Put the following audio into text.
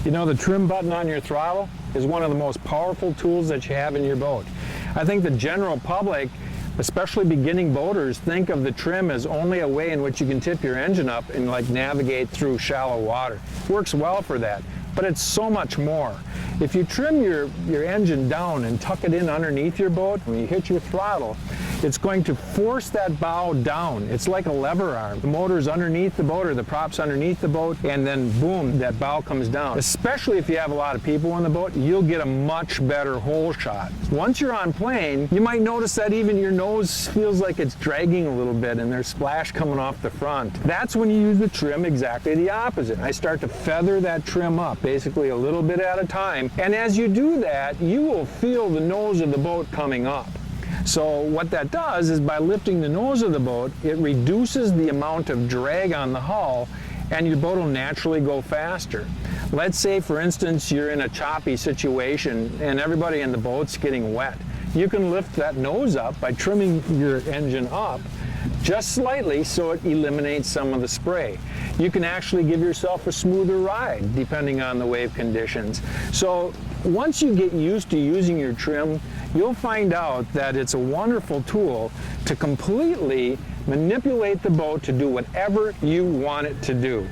You know, the trim button on your throttle is one of the most powerful tools that you have in your boat. I think the general public, especially beginning boaters, think of the trim as only a way in which you can tip your engine up and like navigate through shallow water. Works well for that, but it's so much more. If you trim your engine down and tuck it in underneath your boat, when you hit your throttle, it's going to force that bow down. It's like a lever arm. The motor's underneath the boat, or the prop's underneath the boat, and then boom, that bow comes down. Especially if you have a lot of people on the boat, you'll get a much better hole shot. Once you're on plane, you might notice that even your nose feels like it's dragging a little bit and there's splash coming off the front. That's when you use the trim exactly the opposite. I start to feather that trim up, basically a little bit at a time. And as you do that, you will feel the nose of the boat coming up. So what that does is, by lifting the nose of the boat, it reduces the amount of drag on the hull, and your boat will naturally go faster. Let's say, for instance, you're in a choppy situation and everybody in the boat's getting wet. You can lift that nose up by trimming your engine up just slightly so it eliminates some of the spray. You can actually give yourself a smoother ride depending on the wave conditions. So once you get used to using your trim, you'll find out that it's a wonderful tool to completely manipulate the boat to do whatever you want it to do.